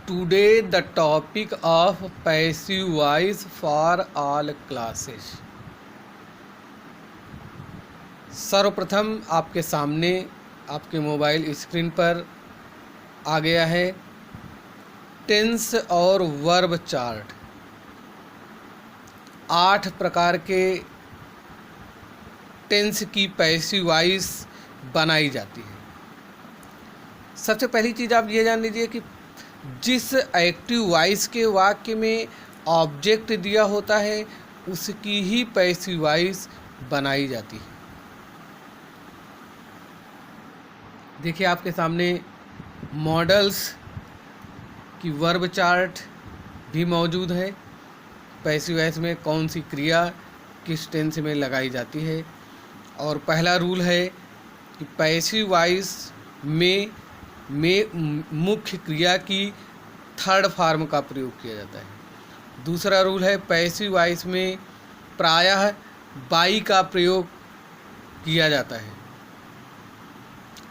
Today the topic of passive voice for all classes। सर्वप्रथम आपके सामने आपके मोबाइल स्क्रीन पर आ गया है टेंस और वर्ब चार्ट। 8 प्रकार के टेंस की पैसिव वॉइस बनाई जाती है। सबसे पहली चीज़ आप ये जान लीजिए कि जिस एक्टिव वॉइस के वाक्य में ऑब्जेक्ट दिया होता है उसकी ही पैसिव वॉइस बनाई जाती है। देखिए आपके सामने मॉडल्स की वर्ब चार्ट भी मौजूद है। पैसिव वॉइस में कौन सी क्रिया किस टेंस में लगाई जाती है। और पहला रूल है कि पैसिव वॉइस में मुख्य क्रिया की थर्ड फॉर्म का प्रयोग किया जाता है। दूसरा रूल है पैसिव वॉइस में प्रायः बाई का प्रयोग किया जाता है।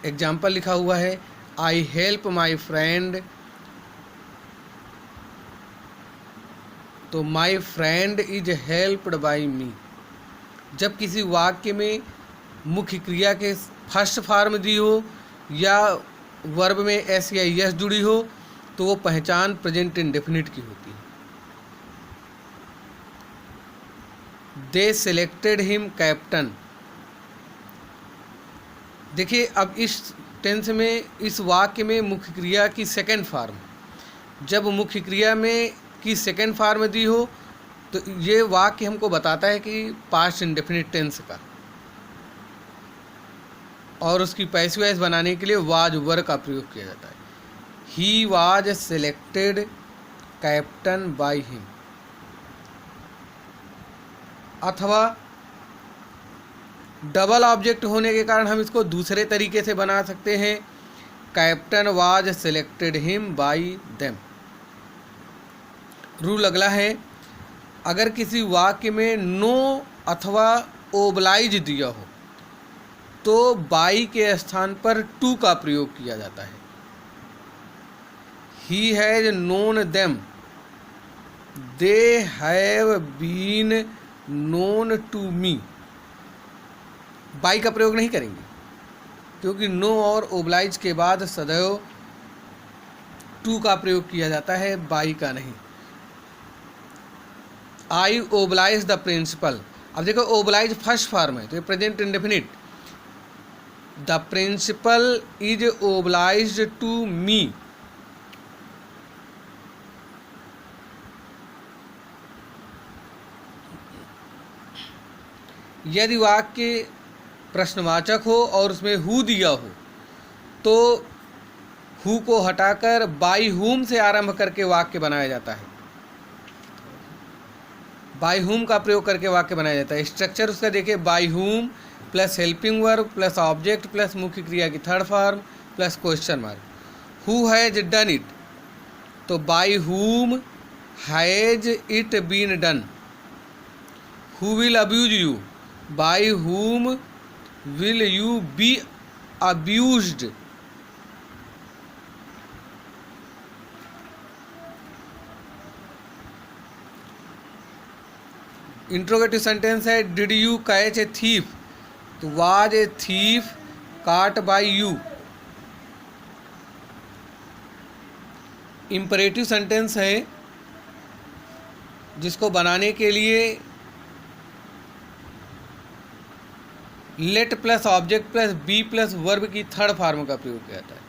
एग्जाम्पल लिखा हुआ है आई हेल्प माई फ्रेंड, तो my friend is helped by me. जब किसी वाक्य में मुख्य क्रिया के फर्स्ट फॉर्म दी हो या वर्ब में एस या यस जुड़ी हो तो वो पहचान प्रेजेंट इंडेफिनिट की होती है। दे सेलेक्टेड हिम कैप्टन। देखिए अब इस टेंस में इस वाक्य में मुख्य क्रिया की सेकंड फॉर्म, जब मुख्य क्रिया में की सेकंड फॉर्म दी हो तो ये वाक्य हमको बताता है कि पास्ट इंडेफिनिट टेंस का, और उसकी पैसिव वॉइस बनाने के लिए वाज वर का प्रयोग किया जाता है। He was selected captain by him. अथवा डबल ऑब्जेक्ट होने के कारण हम इसको दूसरे तरीके से बना सकते हैं, captain was selected him by them. Rule अगला है अगर किसी वाक्य में नो अथवा ओबलाइज दिया हो तो बाई के स्थान पर टू का प्रयोग किया जाता है। He has known them, they have been known to me. By का प्रयोग नहीं करेंगे क्योंकि नो और ओबलाइज के बाद सदैव टू का प्रयोग किया जाता है, बाई का नहीं। I oblige the principal. अब देखो ओबलाइज फर्स्ट फॉर्म है तो ये present indefinite. The principal is obliged to me. यदि वाक्य प्रश्नवाचक हो और उसमें हु दिया हो तो हु को हटाकर बाई हुम से आरंभ करके वाक्य बनाया जाता है। बाई हुम का प्रयोग करके वाक्य बनाया जाता है। स्ट्रक्चर उसका देखिए by whom plus helping verb plus object plus मुख्य क्रिया की third form plus question mark. Who has done it, तो by whom has it been done. Who will abuse you, by whom will you be abused. Interrogative sentence है did you catch a thief, तो was a thief caught by you. Imperative sentence है जिसको बनाने के लिए let plus object plus be plus verb की third form का प्रयोग किया जाता है।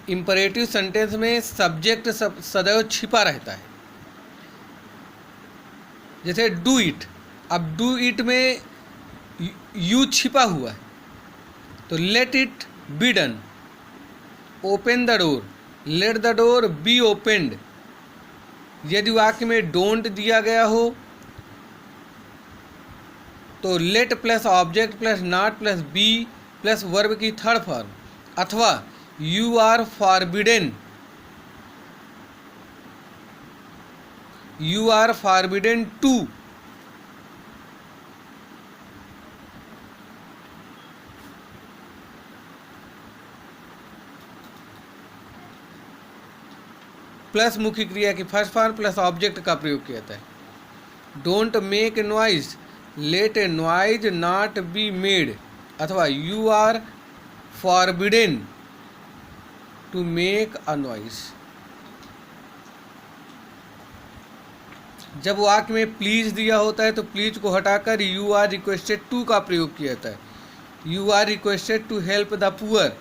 इम्परेटिव सेंटेंस में सब्जेक्ट सदैव छिपा रहता है, जैसे डू इट। अब डू इट में यू छिपा हुआ है तो let it be done. Open the door, let the door be opened. यदि वाक्य में डोंट दिया गया हो तो let plus object plus not plus be plus verb की थर्ड फॉर्म। अथवा you are forbidden, you are forbidden to. Plus मुख्य क्रिया की फर्स्ट फॉर्म प्लस ऑब्जेक्ट का प्रयोग किया जाता है। Don't make noise, let a noise not be made, अथवा you are forbidden to make a noise. जब वाक्य में प्लीज दिया होता है तो प्लीज को हटाकर यू आर रिक्वेस्टेड टू का प्रयोग किया जाता है। You are requested to help the poor,